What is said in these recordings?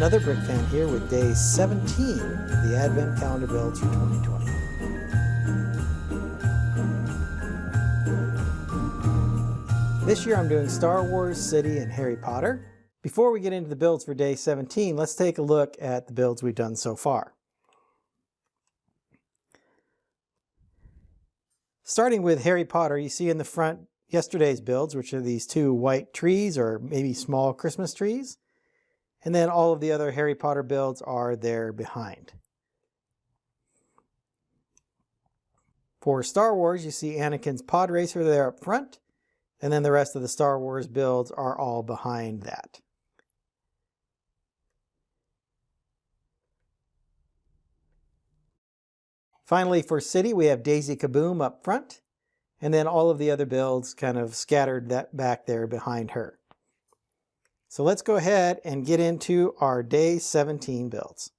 Another Brick Fan here with day 17 of the Advent Calendar builds for 2020. This year I'm doing Star Wars, City, and Harry Potter. Before we get into the builds for day 17, let's take a look at the builds we've done so far. Starting with Harry Potter, you see in the front yesterday's builds, which are these two white trees or maybe small Christmas trees. And then all of the other Harry Potter builds are there behind. For Star Wars, you see Anakin's pod racer there up front, and then the rest of the Star Wars builds are all behind that. Finally, for City, we have Daisy Kaboom up front, and then all of the other builds kind of scattered that back there behind her. So let's go ahead and get into our day 17 builds.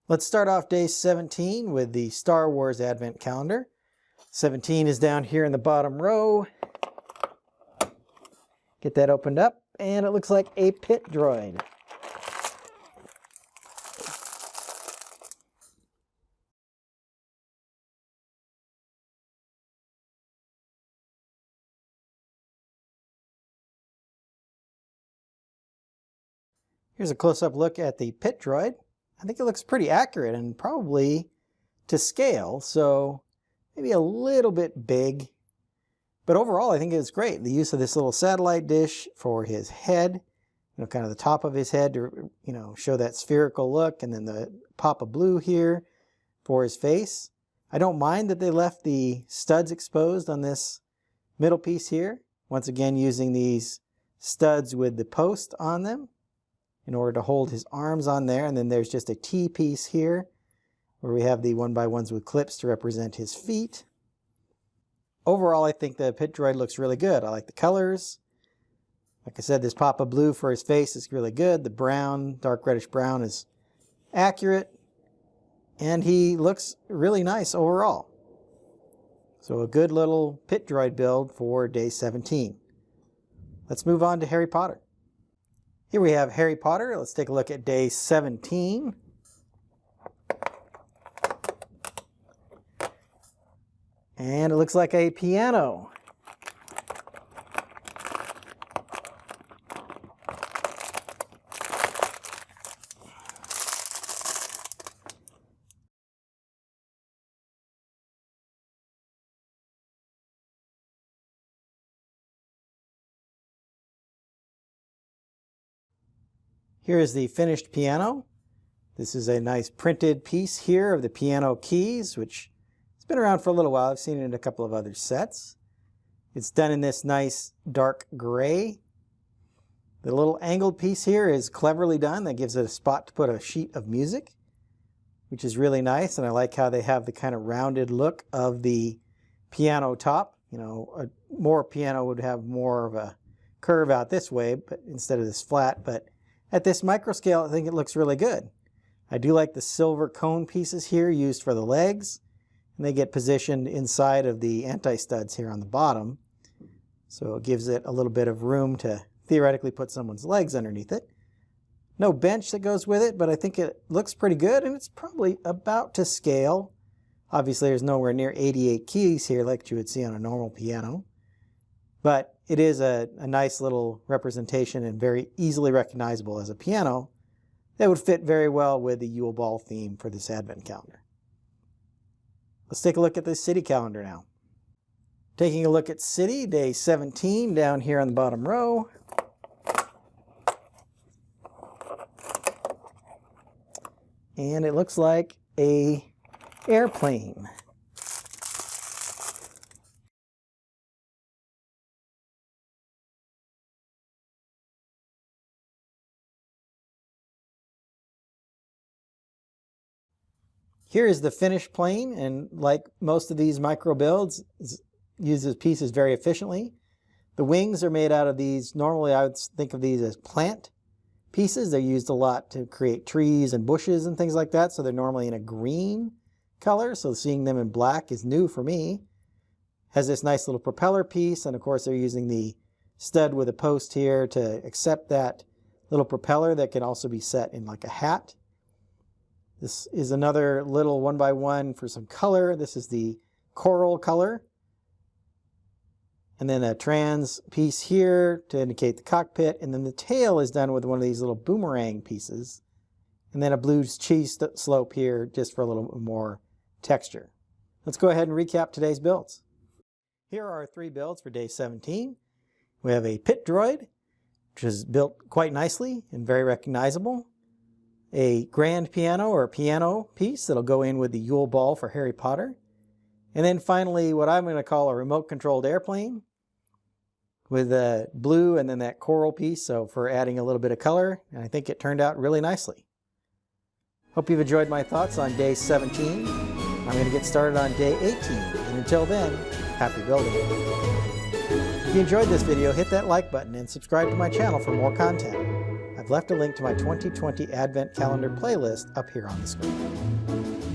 Let's start off day 17 with the Star Wars Advent Calendar. 17 is down here in the bottom row. Get that opened up, and it looks like a pit droid. Here's a close-up look at the pit droid. I think it looks pretty accurate and probably to scale, so maybe a little bit big. But overall, I think it's great. The use of this little satellite dish for his head, kind of the top of his head to, show that spherical look, and then the pop of blue here for his face. I don't mind that they left the studs exposed on this middle piece here. Once again, using these studs with the post on them in order to hold his arms on there. And then there's just a T piece here where we have the 1x1s with clips to represent his feet. Overall, I think the pit droid looks really good. I like the colors. Like I said, this pop of blue for his face is really good. The brown, dark reddish brown, is accurate. And he looks really nice overall. So a good little pit droid build for day 17. Let's move on to Harry Potter. Here we have Harry Potter. Let's take a look at day 17. And it looks like a piano. Here is the finished piano. This is a nice printed piece here of the piano keys, which has been around for a little while. I've seen it in a couple of other sets. It's done in this nice dark gray. The little angled piece here is cleverly done. That gives it a spot to put a sheet of music, which is really nice. And I like how they have the kind of rounded look of the piano top. A more piano would have more of a curve out this way, but instead of this flat. But at this micro scale, I think it looks really good. I do like the silver cone pieces here used for the legs, and they get positioned inside of the anti-studs here on the bottom. So it gives it a little bit of room to theoretically put someone's legs underneath it. No bench that goes with it, but I think it looks pretty good, and it's probably about to scale. Obviously, there's nowhere near 88 keys here like you would see on a normal piano. But it is a nice little representation and very easily recognizable as a piano that would fit very well with the Yule Ball theme for this Advent calendar. Let's take a look at the City calendar now. Taking a look at City, day 17 down here on the bottom row. And it looks like an airplane. Here is the finished plane, and like most of these micro builds, uses pieces very efficiently. The wings are made out of these, normally I would think of these as plant pieces. They're used a lot to create trees and bushes and things like that, so they're normally in a green color, so seeing them in black is new for me. Has this nice little propeller piece, and of course they're using the stud with a post here to accept that little propeller that can also be set in like a hat. This is another little 1x1 for some color. This is the coral color. And then a trans piece here to indicate the cockpit. And then the tail is done with one of these little boomerang pieces. And then a blue cheese slope here just for a little more texture. Let's go ahead and recap today's builds. Here are our 3 builds for day 17. We have a pit droid, which is built quite nicely and very recognizable. A grand piano or piano piece that'll go in with the Yule Ball for Harry Potter. And then finally what I'm going to call a remote controlled airplane with a blue and then that coral piece, so for adding a little bit of color. And I think it turned out really nicely. Hope you've enjoyed my thoughts on day 17. I'm going to get started on day 18. And until then, happy building. If you enjoyed this video, hit that like button and subscribe to my channel for more content. I've left a link to my 2020 Advent Calendar playlist up here on the screen.